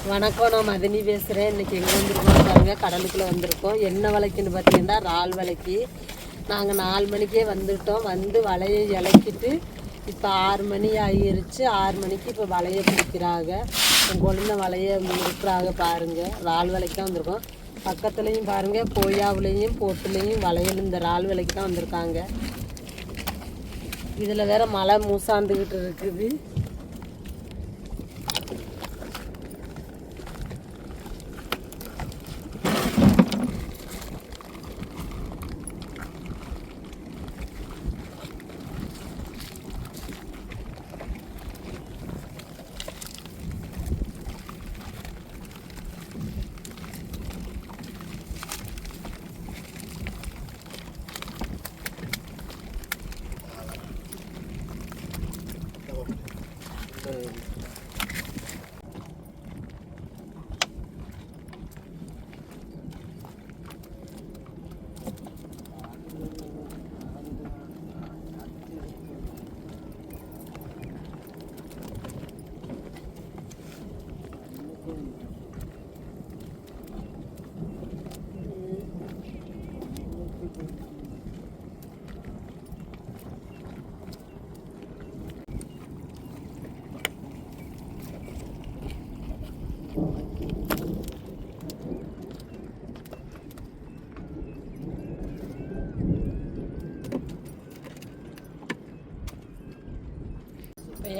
வணக்கம், நான் மதினி பேசுகிறேன். இன்றைக்கி எங்கே வந்திருக்கோம் பாருங்கள், கடலுக்குள்ளே வந்திருக்கோம். என்ன வலைக்குன்னு பார்த்தீங்கன்னா இறால் வலைக்கு. நாங்கள் 4 மணிக்கே வந்துவிட்டோம். வந்து வலையை இலக்கிட்டு இப்போ 6 மணி ஆகிருச்சு. 6 மணிக்கு இப்போ வலையை பிடிக்கிறாங்க. என் குழந்த வலையை இருக்கிறாங்க பாருங்கள். இறால் வலைக்கு தான் வந்திருக்கோம். பக்கத்துலேயும் பாருங்கள், கோயாவுலேயும் போட்டுலேயும் வலையில் இந்த இறால் வலைக்கு தான் வந்திருக்காங்க. இதில் வேறு மழை மூசாந்துக்கிட்டு இருக்குது.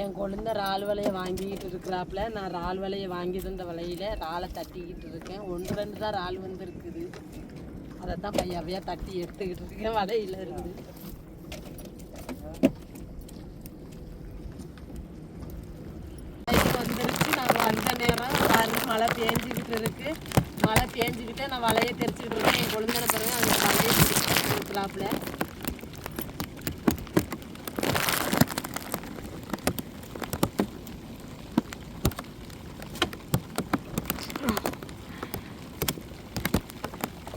என் குழந்த இறால் வலையை வாங்கிக்கிட்டு இருக்கிறாப்புல. நான் இறால் வலையை வாங்கி தந்த வலையில் இறாலை தட்டிக்கிட்டு இருக்கேன். 1-2 தான் இறால் வந்துருக்குது. அதை தான் பையாவையாக தட்டி எடுத்துக்கிட்டு இருக்கேன். வலையில் இருக்குது. வந்துருச்சு. நாங்கள் வந்த நேரம் மழை பேஞ்சிக்கிட்டு இருக்கு. மழை பேஞ்சிக்கிட்டே நான் வலையை தெரிச்சுக்கிட்டு இருக்கேன். என் குழந்தை பாருங்க அந்த வலையை பிடிச்சிட்டு இருக்கிறாப்புல.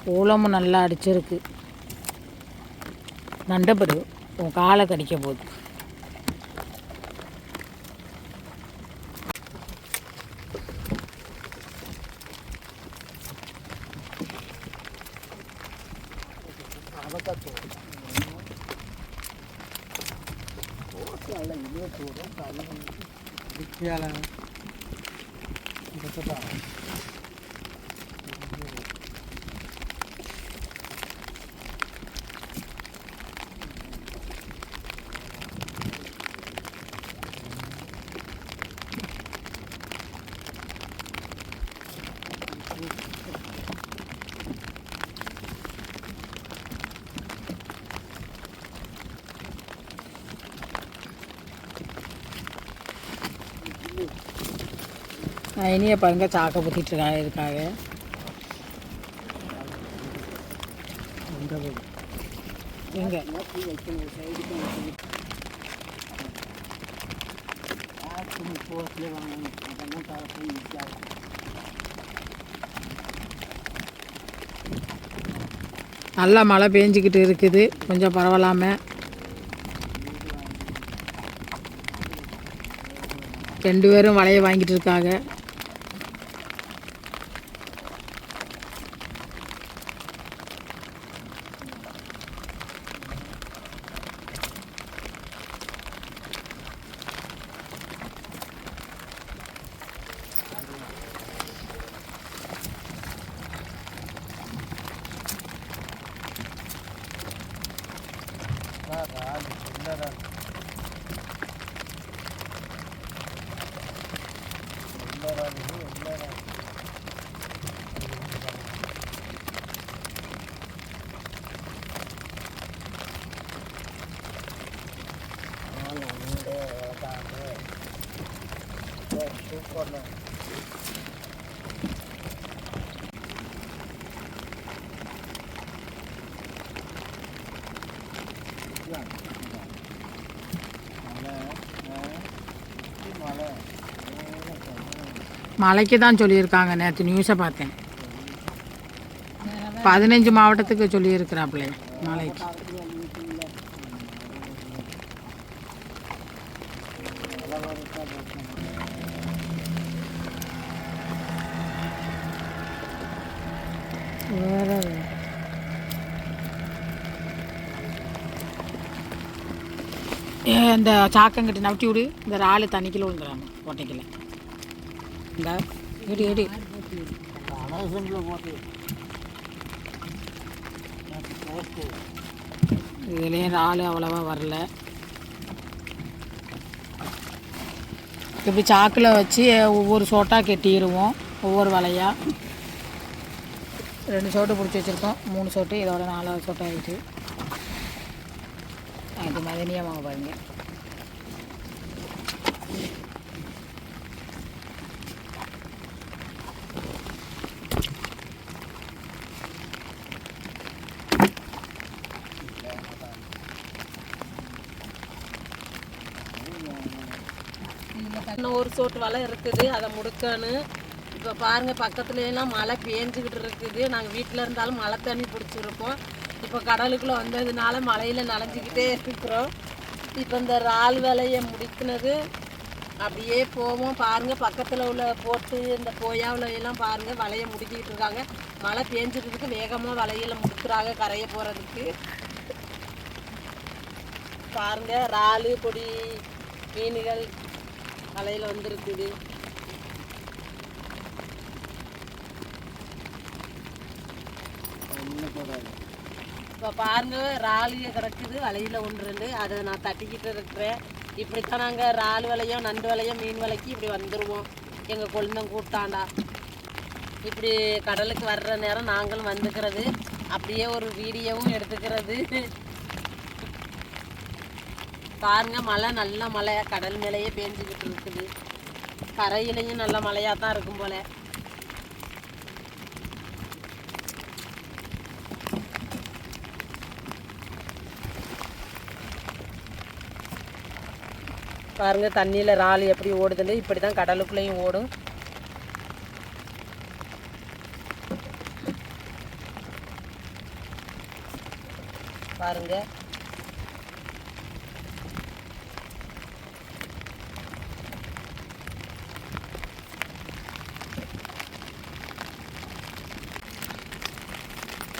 கூலமும் நல்லா அடிச்சிருக்கு. நண்டப்பரு உன் காலை கடிக்க போகுது. இனிய பாருங்க, சாக்கை பற்றிட்டு இருக்காங்க. இருக்காங்க எங்க நல்லா மழை பெஞ்சிக்கிட்டு இருக்குது. கொஞ்சம் பரவாயில்லாமல் 2 பேரும் வலையை வாங்கிட்டு இருக்காங்க. மழைக்கு தான் சொல்லியிருக்காங்க. நேற்று நியூஸை பார்த்தேன். 15 மாவட்டத்துக்கு சொல்லியிருக்கிறாப்புல மழைக்கு. வேறு இந்த சாக்கங்கிட்ட நவிட்டி விடு. இந்த இறால் தண்ணிக்கில் விழுந்துடுறாங்க கோட்டைக்கில். இந்த எடு எடு இதுலேயும் இறால் அவ்வளோவா வரல. இப்படி சாக்கில் வச்சு ஒவ்வொரு சோட்டாக கட்டிடுவோம். ஒவ்வொரு வலையாக 2 சோட்டு பிடிச்சி வச்சுருக்கோம். 3 சோட்டு, இதோட 4வது சோட்டு ஆகிடுச்சு. இது மதனியமாக பாருங்க. இன்னும் ஒரு சோட்டு வலை இருக்குது, அதை முடுக்கணும். இப்போ பாருங்கள், பக்கத்துலலாம் மழை பேஞ்சிக்கிட்டு இருக்குது. நாங்கள் வீட்டில் இருந்தாலும் மழை தண்ணி பிடிச்சிருப்போம். இப்போ கடலுக்குள்ளே வந்ததுனால மழையில் நனைஞ்சிக்கிட்டே இருக்கிறோம். இப்போ இந்த இறால் வேலையை முடிக்கினது அப்படியே போவோம். பாருங்கள், பக்கத்தில் உள்ள போட்டு இந்த போயாவிலையெல்லாம் பாருங்கள் வலையை முடிக்கிட்டு இருக்காங்க. மழை பேஞ்சிருக்கு, வேகமாக வலையில் முடிக்கிறாங்க கரையை போகிறதுக்கு. பாருங்கள், இறால் பொடி மீன்கள் வலையில் வந்துருக்குது. இப்போ பாருங்கள், இறாலிய கிடக்குது வலையில் 1-2. அதை நான் தட்டிக்கிட்டு இருக்கிறேன். இப்படித்தான் நாங்கள் இறால் வலையோ நண்டு வலையோ மீன் வலைக்கு இப்படி வந்துடுவோம். எங்கள் கொழுந்தம் கூப்பிட்டாண்டா இப்படி கடலுக்கு வர்ற நேரம் நாங்களும் வந்துக்கிறது, அப்படியே ஒரு வீடியோவும் எடுத்துக்கிறது. பாருங்க, மழை நல்ல மழை கடல் மேலேயே பேஞ்சிக்கிட்டு இருக்குது. கரையிலையும் நல்ல மழையாக தான் இருக்கும் போல. பாருங்க, தண்ணியில் இறால் எப்படி ஓடுதுன்னு. இப்படி தான் கடலுக்குள்ளேயும் ஓடும். பாருங்க,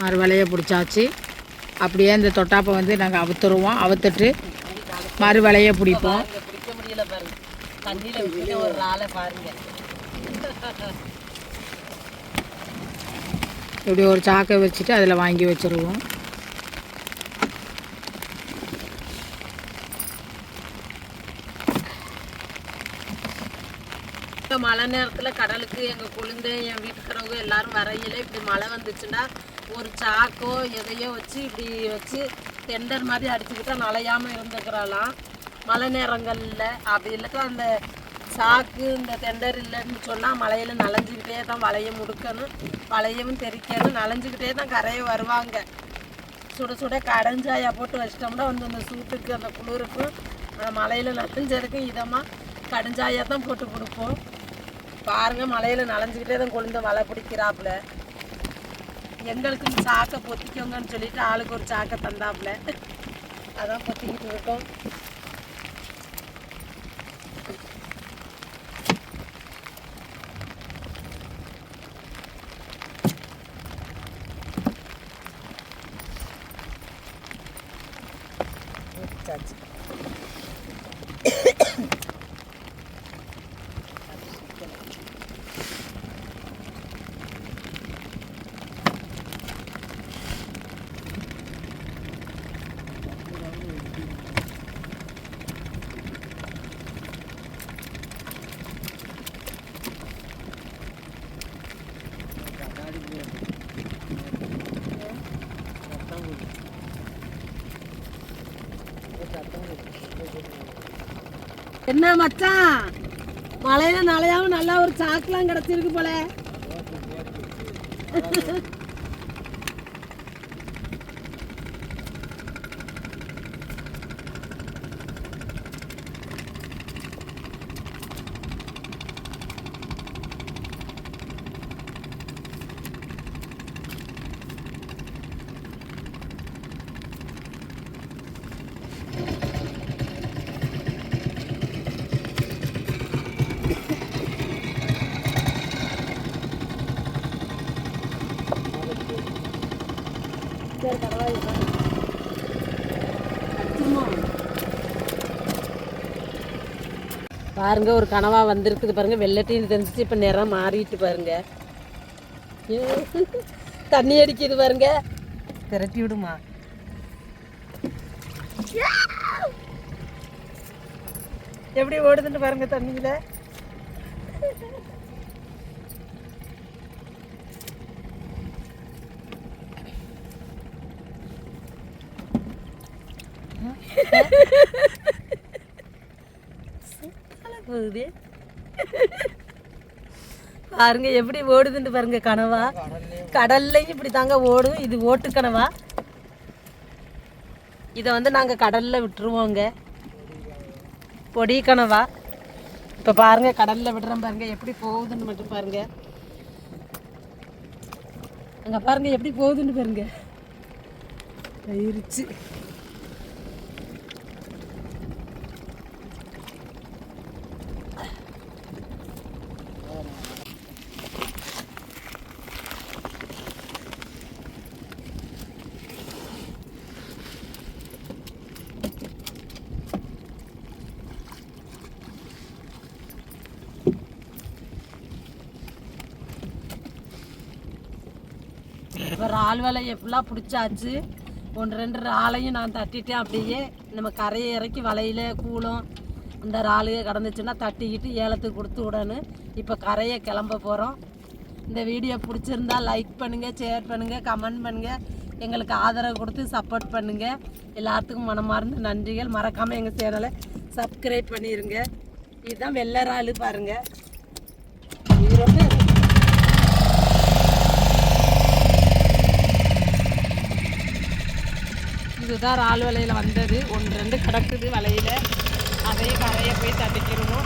ஆறு வலையை பிடிச்சாச்சு. அப்படியே இந்த தொட்டாப்பை வந்து நாங்கள் அவுத்துருவோம். அவுத்துட்டு மறு வலையை பிடிப்போம். பிடிக்க முடியல பாருங்க, தண்ணியில் விட்டு ஒரு ஆளை பாருங்க. இப்படி ஒரு சாக்கை வச்சுட்டு அதில் வாங்கி வச்சுருவோம். மழை நேரத்தில் கடலுக்கு எங்கள் குழந்தை என் வீட்டுக்காரவங்க எல்லாரும் வரையில இப்படி மழை வந்துச்சுன்னா ஒரு சாக்கோ எதையோ வச்சு இப்படி வச்சு டெண்டர் மாதிரி அடிச்சுக்கிட்டா நலையாமல் இருந்துக்கிறாளாம் மழை நேரங்களில். அப்படி இல்லாட்டா அந்த சாக்கு இந்த டெண்டர் இல்லைன்னு சொன்னால் மழையில் நனைஞ்சிக்கிட்டே தான் வலையை முடுக்கணும், வலையவும் தெரிக்கணும், நனைஞ்சிக்கிட்டே தான் கரையை வருவாங்க. சுட சுட கடைஞ்சாயா போட்டு வச்சிட்டோம்னா வந்து அந்த சூட்டுக்கு அந்த குளிருக்கும் அந்த மழையில் நனைஞ்சதுக்கும் இதமாக கடைஞ்சாயா தான் போட்டு கொடுப்போம். பாருங்கள், மழையில் நனைஞ்சிக்கிட்டே தான் கொழுந்த வலை பிடிக்கிறாப்புல. எங்களுக்கு இந்த சாக்கை பொத்திக்கோங்கன்னு சொல்லிட்டு ஆளுக்கு ஒரு சாக்கை தந்தாப்புல, அதான் பொத்திக்கிட்டு இருக்கோம். என்ன மச்சான், மழையில நனையாம நல்லா ஒரு சாக்கெல்லாம் கிடைச்சிருக்கு போல. சரி பரவாயில்ல. அடிச்சிருமா? பாருங்க ஒரு கனவா வந்திருக்குது பாருங்க. வெள்ளட்டின்னு தெரிஞ்சிச்சு, இப்போ நிறம் மாறிட்டு பாருங்க. தண்ணி அடிக்குது பாருங்க. திரட்டி விடுமா? எப்படி ஓடுதுன்னு பாருங்க தண்ணியில. போகுது பாருங்க, எப்படி ஓடுதுன்னு பாருங்க. கனவா கடல்லையும் இப்படி தாங்க ஓடும். இது ஓட்டு கனவா. இதை வந்து நாங்கள் கடலில் விட்டுருவோங்க. பொடி கனவா. இப்போ பாருங்க கடலில் விடுறோம் பாருங்க, எப்படி போகுதுன்னு மட்டும் பாருங்க. அங்கே பாருங்க எப்படி போகுதுன்னு பாருங்க. ஆயிருச்சு. இப்போ இறால் வலையை ஃபுல்லாக பிடிச்சாச்சு. 1-2 இறாலையும் நான் தட்டிட்டேன். அப்படியே நம்ம கரையை இறக்கி வலையில் கூலம் அந்த இறாலுக கடந்துச்சுன்னா தட்டிக்கிட்டு ஏலத்துக்கு கொடுத்து விடணும். இப்போ கரையை கிளம்ப போகிறோம். இந்த வீடியோ பிடிச்சிருந்தா லைக் பண்ணுங்கள், ஷேர் பண்ணுங்கள், கமெண்ட் பண்ணுங்கள். எங்களுக்கு ஆதரவு கொடுத்து சப்போர்ட் பண்ணுங்கள். எல்லாத்துக்கும் மனமார்ந்த நன்றிகள். மறக்காமல் எங்கள் சேனலை சப்ஸ்கிரைப் பண்ணிடுங்க. இதுதான் வெள்ளை இறால் பாருங்கள். இது ரொம்ப இதுதான் இறால் வலையில் வந்தது. 1-2 கிடக்குது வலையில். அதையே கரையை போய் தட்டிக்கிடுவோம்.